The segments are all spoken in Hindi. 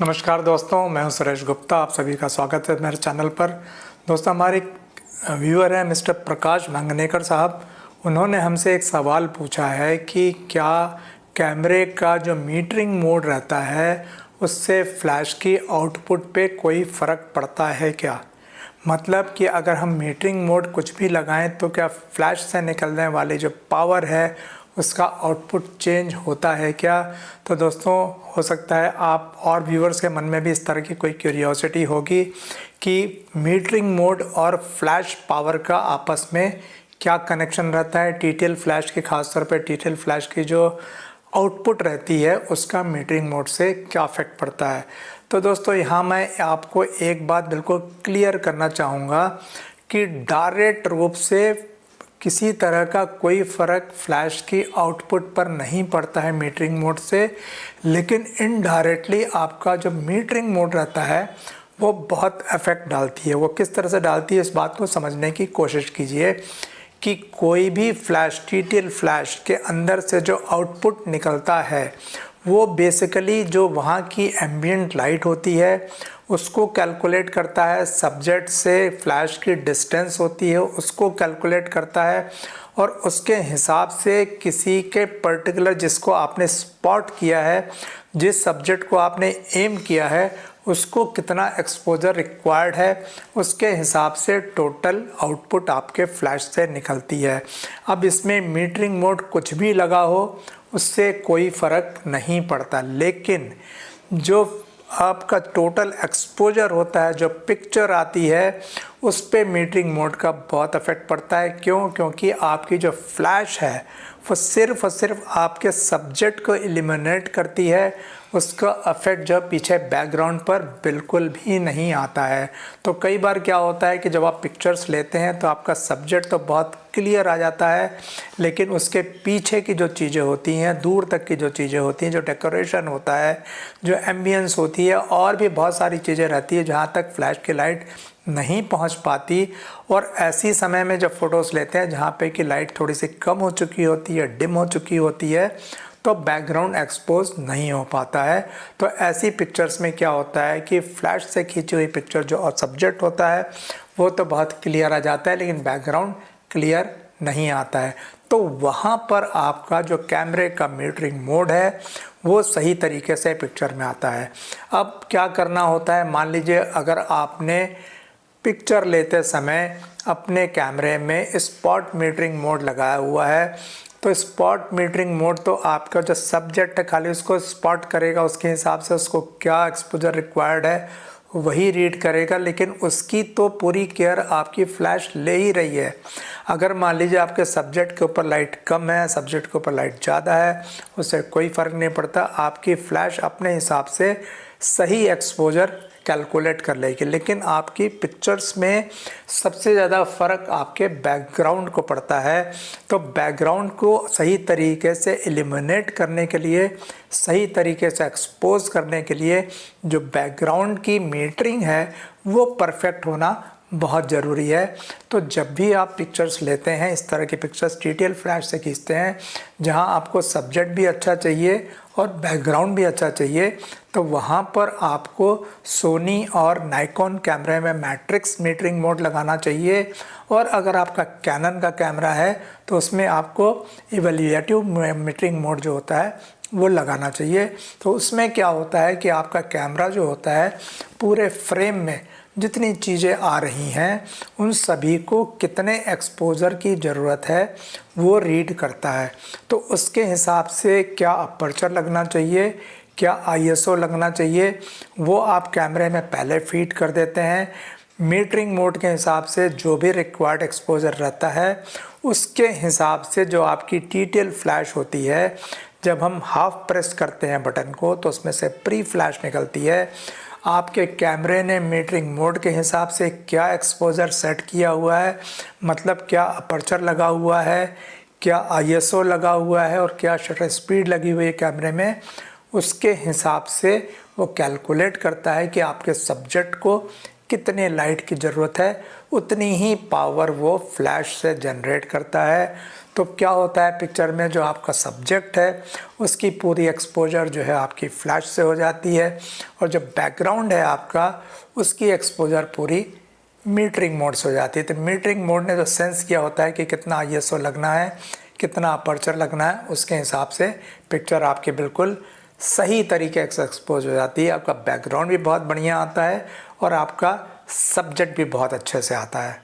नमस्कार दोस्तों, मैं हूं सुरेश गुप्ता। आप सभी का स्वागत है मेरे चैनल पर। दोस्तों, हमारे व्यूअर हैं मिस्टर प्रकाश मंगनेकर साहब। उन्होंने हमसे एक सवाल पूछा है कि क्या कैमरे का जो मीटरिंग मोड रहता है उससे फ्लैश की आउटपुट पे कोई फ़र्क पड़ता है क्या। मतलब कि अगर हम मीटरिंग मोड कुछ भी लगाएं तो क्या फ्लैश से निकलने वाली जो पावर है उसका आउटपुट चेंज होता है क्या। तो दोस्तों, हो सकता है आप और व्यूअर्स के मन में भी इस तरह की कोई क्यूरियोसिटी होगी कि मीटरिंग मोड और फ्लैश पावर का आपस में क्या कनेक्शन रहता है। टीटीएल फ्लैश की, खासतौर पे टीटीएल फ्लैश की जो आउटपुट रहती है उसका मीटरिंग मोड से क्या इफेक्ट पड़ता है। तो दोस्तों, यहाँ मैं आपको एक बात बिल्कुल क्लियर करना चाहूँगा कि डायरेक्ट रूप से किसी तरह का कोई फ़र्क फ्लैश की आउटपुट पर नहीं पड़ता है मीटरिंग मोड से, लेकिन इनडायरेक्टली आपका जो मीटरिंग मोड रहता है वो बहुत इफेक्ट डालती है। वो किस तरह से डालती है इस बात को समझने की कोशिश कीजिए कि कोई भी फ्लैश, टीटीएल फ्लैश के अंदर से जो आउटपुट निकलता है वो बेसिकली जो वहाँ की एम्बिएंट लाइट होती है उसको कैलकुलेट करता है, सब्जेक्ट से फ्लैश की डिस्टेंस होती है उसको कैलकुलेट करता है, और उसके हिसाब से किसी के पर्टिकुलर जिसको आपने स्पॉट किया है, जिस सब्जेक्ट को आपने एम किया है उसको कितना एक्सपोजर रिक्वायर्ड है, उसके हिसाब से टोटल आउटपुट आपके फ्लैश से निकलती है। अब इसमें मीटरिंग मोड कुछ भी लगा हो उससे कोई फ़र्क नहीं पड़ता, लेकिन जो आपका टोटल एक्सपोजर होता है, जो पिक्चर आती है, उस पे मीटरिंग मोड का बहुत इफेक्ट पड़ता है। क्यों? क्योंकि आपकी जो फ्लैश है वो सिर्फ और सिर्फ आपके सब्जेक्ट को इलिमिनेट करती है, उसका इफेक्ट जो पीछे बैकग्राउंड पर बिल्कुल भी नहीं आता है। तो कई बार क्या होता है कि जब आप पिक्चर्स लेते हैं तो आपका सब्जेक्ट तो बहुत क्लियर आ जाता है, लेकिन उसके पीछे की जो चीज़ें होती हैं, दूर तक की जो चीज़ें होती हैं, जो डेकोरेशन होता है, जो एम्बियंस होती है, और भी बहुत सारी चीज़ें रहती है जहाँ तक फ्लैश की लाइट नहीं पहुंच पाती। और ऐसी समय में जब फ़ोटोज़ लेते हैं जहाँ पे कि लाइट थोड़ी सी कम हो चुकी होती है, डिम हो चुकी होती है, तो बैकग्राउंड एक्सपोज नहीं हो पाता है। तो ऐसी पिक्चर्स में क्या होता है कि फ्लैश से खींची हुई पिक्चर जो और सब्जेक्ट होता है वो तो बहुत क्लियर आ जाता है, लेकिन बैकग्राउंड क्लियर नहीं आता है। तो वहाँ पर आपका जो कैमरे का मीटरिंग मोड है वो सही तरीके से पिक्चर में आता है। अब क्या करना होता है, मान लीजिए अगर आपने पिक्चर लेते समय अपने कैमरे में स्पॉट मीटरिंग मोड लगाया हुआ है, तो स्पॉट मीटरिंग मोड तो आपका जो सब्जेक्ट है खाली उसको स्पॉट करेगा, उसके हिसाब से उसको क्या एक्सपोजर रिक्वायर्ड है वही रीड करेगा, लेकिन उसकी तो पूरी केयर आपकी फ्लैश ले ही रही है। अगर मान लीजिए आपके सब्जेक्ट के ऊपर लाइट कम है, सब्जेक्ट के ऊपर लाइट ज़्यादा है, उससे कोई फ़र्क नहीं पड़ता, आपकी फ्लैश अपने हिसाब से सही एक्सपोजर कैलकुलेट कर लेगी। लेकिन आपकी पिक्चर्स में सबसे ज़्यादा फ़र्क आपके बैकग्राउंड को पड़ता है। तो बैकग्राउंड को सही तरीके से एलिमिनेट करने के लिए, सही तरीके से एक्सपोज करने के लिए जो बैकग्राउंड की मीटरिंग है वो परफेक्ट होना बहुत ज़रूरी है। तो जब भी आप पिक्चर्स लेते हैं, इस तरह की पिक्चर्स टीटीएल फ्लैश से खींचते हैं जहां आपको सब्जेक्ट भी अच्छा चाहिए और बैकग्राउंड भी अच्छा चाहिए, तो वहां पर आपको सोनी और नाइकॉन कैमरे में मैट्रिक्स मीटरिंग मोड लगाना चाहिए। और अगर आपका कैनन का कैमरा है तो उसमें आपको इवैल्यूएटिव मीटरिंग मोड जो होता है वो लगाना चाहिए। तो उसमें क्या होता है कि आपका कैमरा जो होता है पूरे फ्रेम में जितनी चीज़ें आ रही हैं उन सभी को कितने एक्सपोजर की ज़रूरत है वो रीड करता है। तो उसके हिसाब से क्या अपर्चर लगना चाहिए, क्या आईएसओ लगना चाहिए, वो आप कैमरे में पहले फीड कर देते हैं। मीटरिंग मोड के हिसाब से जो भी रिक्वायर्ड एक्सपोजर रहता है उसके हिसाब से जो आपकी टीटीएल फ्लैश होती है, जब हम हाफ प्रेस करते हैं बटन को तो उसमें से प्री फ्लैश निकलती है। आपके कैमरे ने मीटरिंग मोड के हिसाब से क्या एक्सपोजर सेट किया हुआ है, मतलब क्या अपर्चर लगा हुआ है, क्या आईएसओ लगा हुआ है और क्या शटर स्पीड लगी हुई है कैमरे में, उसके हिसाब से वो कैलकुलेट करता है कि आपके सब्जेक्ट को कितने लाइट की ज़रूरत है, उतनी ही पावर वो फ्लैश से जनरेट करता है। तो क्या होता है पिक्चर में जो आपका सब्जेक्ट है उसकी पूरी एक्सपोजर जो है आपकी फ्लैश से हो जाती है, और जो बैकग्राउंड है आपका उसकी एक्सपोजर पूरी मीटरिंग मोड से हो जाती है। तो मीटरिंग मोड ने जो सेंस किया होता है कि कितना आईएसओ लगना है, कितना अपर्चर लगना है, उसके हिसाब से पिक्चर आपकी बिल्कुल सही तरीके से एक्सपोज हो जाती है। आपका बैकग्राउंड भी बहुत बढ़िया आता है और आपका सब्जेक्ट भी बहुत अच्छे से आता है।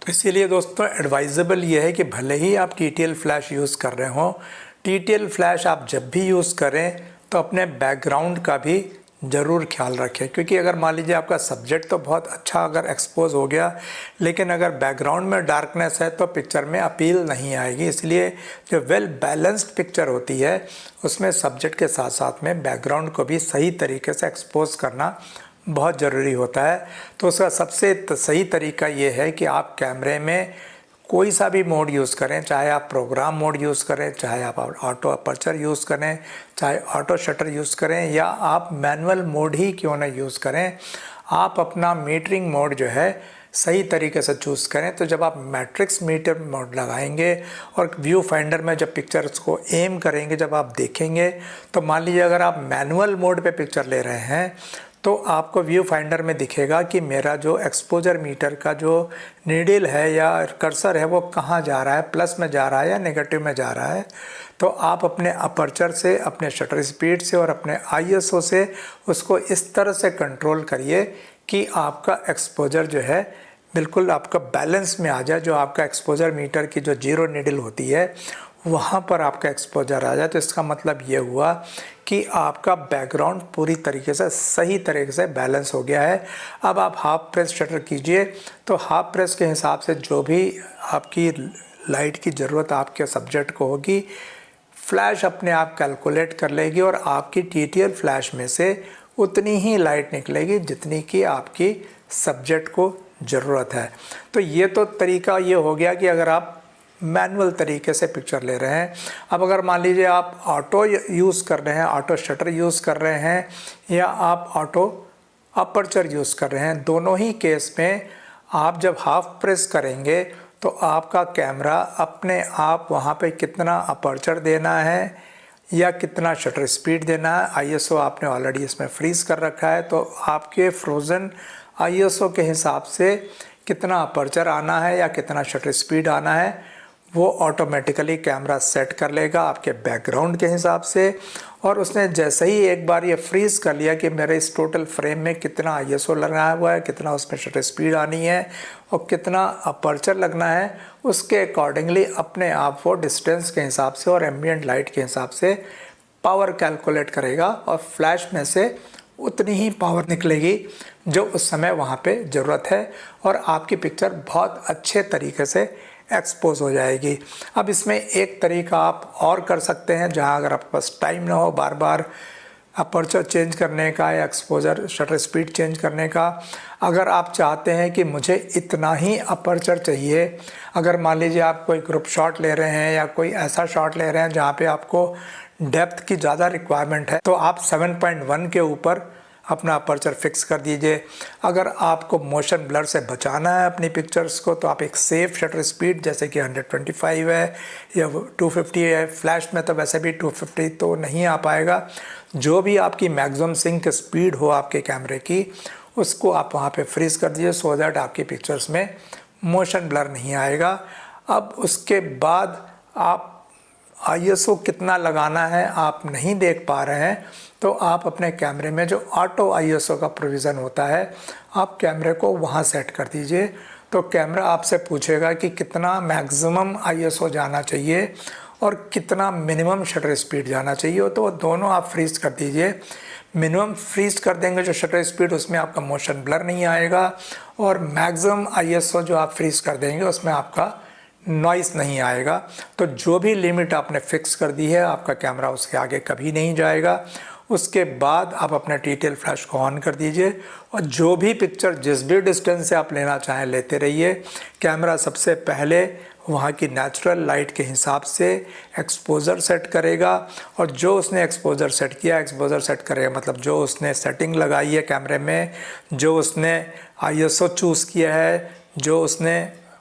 तो इसीलिए दोस्तों एडवाइजेबल ये है कि भले ही आप TTL फ्लैश यूज़ कर रहे हो, TTL फ्लैश आप जब भी यूज़ करें तो अपने बैकग्राउंड का भी ज़रूर ख्याल रखें, क्योंकि अगर मान लीजिए आपका सब्जेक्ट तो बहुत अच्छा अगर एक्सपोज हो गया, लेकिन अगर बैकग्राउंड में डार्कनेस है तो पिक्चर में अपील नहीं आएगी। इसलिए जो वेल बैलेंस्ड पिक्चर होती है उसमें सब्जेक्ट के साथ साथ में बैकग्राउंड को भी सही तरीके से एक्सपोज करना बहुत ज़रूरी होता है। तो उसका सबसे सही तरीका ये है कि आप कैमरे में कोई सा भी मोड यूज़ करें, चाहे आप प्रोग्राम मोड यूज़ करें, चाहे आप ऑटो अपर्चर यूज़ करें, चाहे ऑटो शटर यूज़ करें, या आप मैनुअल मोड ही क्यों ना यूज़ करें, आप अपना मीटरिंग मोड जो है सही तरीके से चूज़ करें। तो जब आप मैट्रिक्स मीटर मोड लगाएंगे और व्यू फाइंडर में जब पिक्चर्स को एम करेंगे, जब आप देखेंगे, तो मान लीजिए अगर आप मैनुअल मोड पे पिक्चर ले रहे हैं तो आपको व्यू फाइंडर में दिखेगा कि मेरा जो एक्सपोजर मीटर का जो नीडल है या कर्सर है वो कहाँ जा रहा है, प्लस में जा रहा है या नेगेटिव में जा रहा है। तो आप अपने अपर्चर से, अपने शटर स्पीड से और अपने आईएसओ से उसको इस तरह से कंट्रोल करिए कि आपका एक्सपोजर जो है बिल्कुल आपका बैलेंस में आ जाए। जो आपका एक्सपोजर मीटर की जो जीरो नीडल होती है वहाँ पर आपका एक्सपोजर आ जाए। तो इसका मतलब ये हुआ कि आपका बैकग्राउंड पूरी तरीके से सही तरीके से बैलेंस हो गया है। अब आप हाफ प्रेस शटर कीजिए, तो हाफ प्रेस के हिसाब से जो भी आपकी लाइट की ज़रूरत आपके सब्जेक्ट को होगी, फ्लैश अपने आप कैलकुलेट कर लेगी और आपकी TTL फ्लैश में से उतनी ही लाइट निकलेगी जितनी कि आपकी सब्जेक्ट को ज़रूरत है। तो ये तो तरीका ये हो गया कि अगर आप मैनुअल तरीके से पिक्चर ले रहे हैं। अब अगर मान लीजिए आप ऑटो यूज़ कर रहे हैं, ऑटो शटर यूज़ कर रहे हैं, या आप ऑटो अपर्चर यूज़ कर रहे हैं, दोनों ही केस में आप जब हाफ प्रेस करेंगे तो आपका कैमरा अपने आप वहाँ पे कितना अपर्चर देना है या कितना शटर स्पीड देना है, आईएसओ आपने ऑलरेडी इसमें फ्रीज़ कर रखा है, तो आपके फ्रोज़न आईएसओ के हिसाब से कितना अपर्चर आना है या कितना शटर स्पीड आना है वो ऑटोमेटिकली कैमरा सेट कर लेगा आपके बैकग्राउंड के हिसाब से। और उसने जैसे ही एक बार ये फ्रीज़ कर लिया कि मेरे इस टोटल फ्रेम में कितना आईएसओ लगाया हुआ है, कितना उसमें शटर स्पीड आनी है और कितना अपर्चर लगना है, उसके अकॉर्डिंगली अपने आप वो डिस्टेंस के हिसाब से और एम्बिएंट लाइट के हिसाब से पावर कैलकुलेट करेगा और फ्लैश में से उतनी ही पावर निकलेगी जो उस समय वहाँ पे ज़रूरत है, और आपकी पिक्चर बहुत अच्छे तरीके से एक्सपोज हो जाएगी। अब इसमें एक तरीका आप और कर सकते हैं, जहाँ अगर आपके पास टाइम ना हो बार बार अपर्चर चेंज करने का या एक्सपोजर शटर स्पीड चेंज करने का, अगर आप चाहते हैं कि मुझे इतना ही अपर्चर चाहिए, अगर मान लीजिए आप कोई ग्रुप शॉट ले रहे हैं या कोई ऐसा शॉट ले रहे हैं जहाँ पे आपको डेप्थ की ज़्यादा रिक्वायरमेंट है, तो आप 7.1 के ऊपर अपना अपर्चर फिक्स कर दीजिए। अगर आपको मोशन ब्लर से बचाना है अपनी पिक्चर्स को, तो आप एक सेफ शटर स्पीड जैसे कि 125 है या 250 है, फ्लैश में तो वैसे भी 250 तो नहीं आ पाएगा, जो भी आपकी मैक्सिमम सिंक स्पीड हो आपके कैमरे की उसको आप वहाँ पे फ्रीज कर दीजिए, सो दैट आपकी पिक्चर्स में मोशन ब्लर नहीं आएगा। अब उसके बाद आप आईएसओ कितना लगाना है आप नहीं देख पा रहे हैं, तो आप अपने कैमरे में जो ऑटो आईएसओ का प्रोविज़न होता है आप कैमरे को वहाँ सेट कर दीजिए। तो कैमरा आपसे पूछेगा कि कितना मैक्सिमम आईएसओ जाना चाहिए और कितना मिनिमम शटर स्पीड जाना चाहिए, तो दोनों आप फ्रीज कर दीजिए। मिनिमम फ्रीज कर देंगे जो शटर स्पीड, उसमें आपका मोशन ब्लर नहीं आएगा, और मैक्सिमम आईएसओ जो आप फ्रीज कर देंगे उसमें आपका नॉइस नहीं आएगा। तो जो भी लिमिट आपने फिक्स कर दी है आपका कैमरा उसके आगे कभी नहीं जाएगा। उसके बाद आप अपना TTL फ्लैश को ऑन कर दीजिए और जो भी पिक्चर जिस भी डिस्टेंस से आप लेना चाहें लेते रहिए। कैमरा सबसे पहले वहाँ की नेचुरल लाइट के हिसाब से एक्सपोजर सेट करेगा, और जो उसने एक्सपोजर सेट किया, एक्सपोजर सेट करेगा मतलब जो उसने सेटिंग लगाई है कैमरे में, जो उसने आईएसओ चूज़ किया है, जो उसने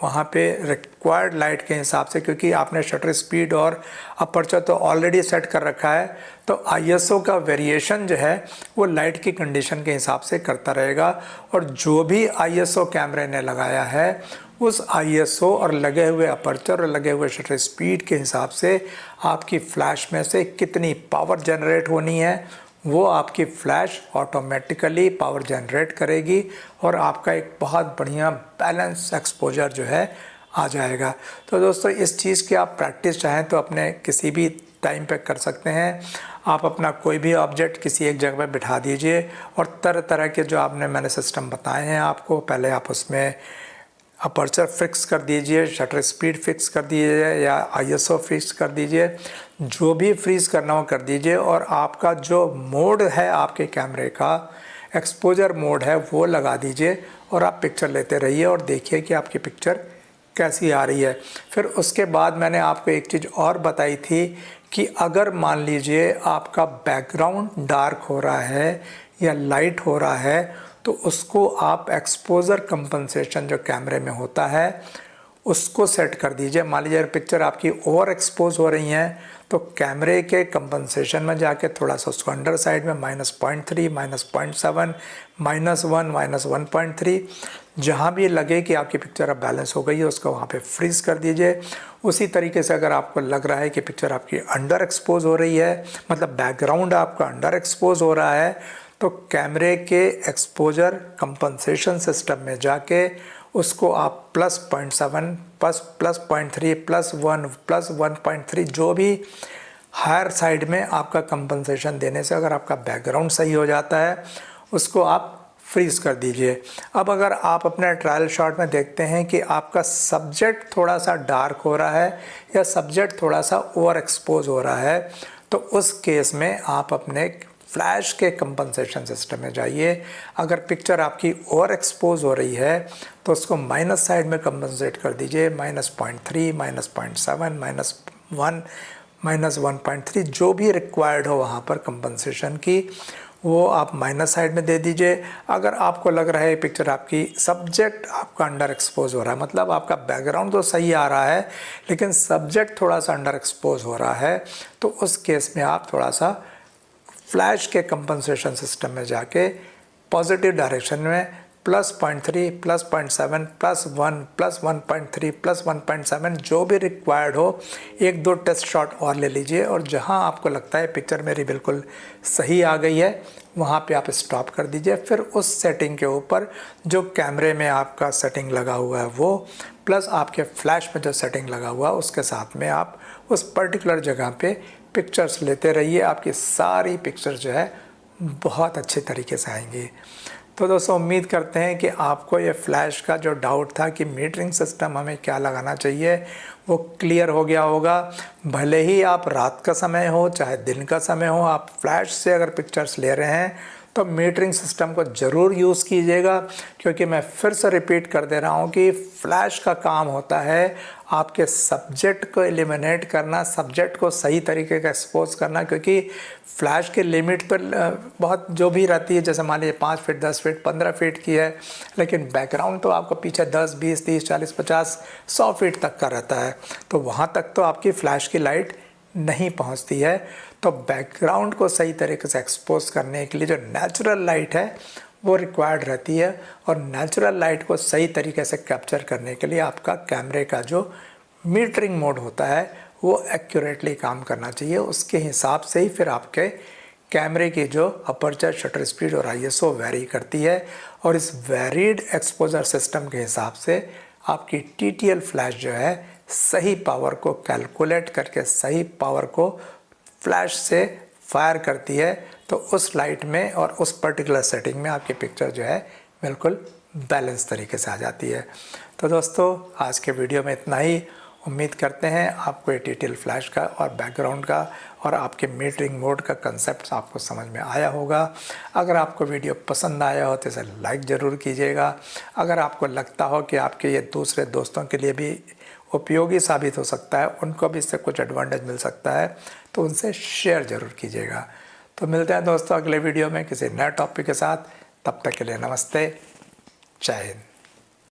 वहाँ पे रिक्वायर्ड लाइट के हिसाब से, क्योंकि आपने शटर स्पीड और अपर्चर तो ऑलरेडी सेट कर रखा है, तो आईएसओ का वेरिएशन जो है वो लाइट की कंडीशन के हिसाब से करता रहेगा। और जो भी आईएसओ कैमरे ने लगाया है उस आईएसओ और लगे हुए अपर्चर और लगे हुए शटर स्पीड के हिसाब से आपकी फ्लैश में से कितनी पावर जनरेट होनी है वो आपकी फ्लैश ऑटोमेटिकली पावर जनरेट करेगी और आपका एक बहुत बढ़िया बैलेंस एक्सपोजर जो है आ जाएगा। तो दोस्तों इस चीज़ की आप प्रैक्टिस चाहें तो अपने किसी भी टाइम पे कर सकते हैं। आप अपना कोई भी ऑब्जेक्ट किसी एक जगह पे बिठा दीजिए और तरह तरह के जो मैंने सिस्टम बताए हैं आपको, पहले आप उसमें अपर्चर फिक्स कर दीजिए, शटर स्पीड फिक्स कर दीजिए या आईएसओ फिक्स कर दीजिए, जो भी फ्रीज करना हो कर दीजिए। और आपका जो मोड है आपके कैमरे का, एक्सपोजर मोड है, वो लगा दीजिए और आप पिक्चर लेते रहिए और देखिए कि आपकी पिक्चर कैसी आ रही है। फिर उसके बाद मैंने आपको एक चीज़ और बताई थी कि अगर मान लीजिए आपका बैकग्राउंड डार्क हो रहा है या लाइट हो रहा है तो उसको आप एक्सपोजर कंपनसेशन जो कैमरे में होता है उसको सेट कर दीजिए। मान लीजिए पिक्चर आपकी ओवर एक्सपोज हो रही हैं तो कैमरे के कंपनसेशन में जाके थोड़ा सा उसको अंडर साइड में -0.3, -0.7, -1, -1.3 जहाँ भी लगे कि आपकी पिक्चर अब बैलेंस हो गई है उसको वहाँ पे फ्रीज कर दीजिए। उसी तरीके से अगर आपको लग रहा है कि पिक्चर आपकी अंडर एक्सपोज हो रही है, मतलब बैकग्राउंड आपका अंडर एक्सपोज हो रहा है, तो कैमरे के एक्सपोजर कंपनसेशन सिस्टम में जाके उसको आप +0.7, +0.3, +1, +1.3 जो भी हायर साइड में आपका कंपनसेशन देने से अगर आपका बैकग्राउंड सही हो जाता है उसको आप फ्रीज कर दीजिए। अब अगर आप अपने ट्रायल शॉट में देखते हैं कि आपका सब्जेक्ट थोड़ा सा डार्क हो रहा है या सब्जेक्ट थोड़ा सा ओवर एक्सपोज हो रहा है तो उस केस में आप अपने फ्लैश के कंपनसेशन सिस्टम में जाइए। अगर पिक्चर आपकी ओवर एक्सपोज हो रही है तो उसको माइनस साइड में कंपनसेट कर दीजिए, -0.3, -0.7, -1, -1.3 जो भी रिक्वायर्ड हो वहाँ पर कंपनसेशन की वो आप माइनस साइड में दे दीजिए। अगर आपको लग रहा है पिक्चर आपकी सब्जेक्ट आपका अंडर एक्सपोज हो रहा है, मतलब आपका बैकग्राउंड तो सही आ रहा है लेकिन सब्जेक्ट थोड़ा सा अंडर एक्सपोज हो रहा है, तो उस केस में आप थोड़ा सा फ्लैश के कंपनसेशन सिस्टम में जाके पॉजिटिव डायरेक्शन में +0.3, +0.7, +1, +1.3, +1.7 जो भी रिक्वायर्ड हो, एक दो टेस्ट शॉट और ले लीजिए और जहां आपको लगता है पिक्चर मेरी बिल्कुल सही आ गई है वहां पे आप स्टॉप कर दीजिए। फिर उस सेटिंग के ऊपर जो कैमरे में आपका सेटिंग लगा हुआ है वो प्लस आपके फ्लैश में जो सेटिंग लगा हुआ है उसके साथ में आप उस पर्टिकुलर जगह पे पिक्चर्स लेते रहिए। आपकी सारी पिक्चर जो है बहुत अच्छे तरीके से आएंगी। तो दोस्तों उम्मीद करते हैं कि आपको ये फ्लैश का जो डाउट था कि मीटरिंग सिस्टम हमें क्या लगाना चाहिए वो क्लियर हो गया होगा। भले ही आप रात का समय हो चाहे दिन का समय हो, आप फ्लैश से अगर पिक्चर्स ले रहे हैं तो मीटरिंग सिस्टम को ज़रूर यूज़ कीजिएगा, क्योंकि मैं फिर से रिपीट कर दे रहा हूँ कि फ्लैश का काम होता है आपके सब्जेक्ट को एलिमिनेट करना, सब्जेक्ट को सही तरीके का एक्सपोज करना, क्योंकि फ्लैश की लिमिट तो बहुत जो भी रहती है, जैसे मान लीजिए 5 फीट, 10 फीट, 15 फीट की है, लेकिन बैकग्राउंड तो आपको पीछे 10, 20, 30, 40, 50, 100 फीट तक का रहता है, तो वहाँ तक तो आपकी फ्लैश की लाइट नहीं पहुंचती है। तो बैकग्राउंड को सही तरीके से एक्सपोज करने के लिए जो नेचुरल लाइट है वो रिक्वायर्ड रहती है, और नेचुरल लाइट को सही तरीके से कैप्चर करने के लिए आपका कैमरे का जो मीटरिंग मोड होता है वो एक्यूरेटली काम करना चाहिए। उसके हिसाब से ही फिर आपके कैमरे की जो अपर्चर, शटर स्पीड और आईएसओ वेरी करती है, और इस वेरीड एक्सपोजर सिस्टम के हिसाब से आपकी टीटीएल फ्लैश जो है सही पावर को कैलकुलेट करके सही पावर को फ्लैश से फायर करती है। तो उस लाइट में और उस पर्टिकुलर सेटिंग में आपकी पिक्चर जो है बिल्कुल बैलेंस तरीके से आ जाती है। तो दोस्तों आज के वीडियो में इतना ही। उम्मीद करते हैं आपको ये टीटीएल फ्लैश का और बैकग्राउंड का और आपके मीटरिंग मोड का कंसेप्ट आपको समझ में आया होगा। अगर आपको वीडियो पसंद आया हो तो इसे लाइक ज़रूर कीजिएगा। अगर आपको लगता हो कि आपके ये दूसरे दोस्तों के लिए भी उपयोगी साबित हो सकता है, उनको भी इससे कुछ एडवांटेज मिल सकता है, तो उनसे शेयर ज़रूर कीजिएगा। तो मिलते हैं दोस्तों अगले वीडियो में किसी नए टॉपिक के साथ। तब तक के लिए नमस्ते, जय हिंद।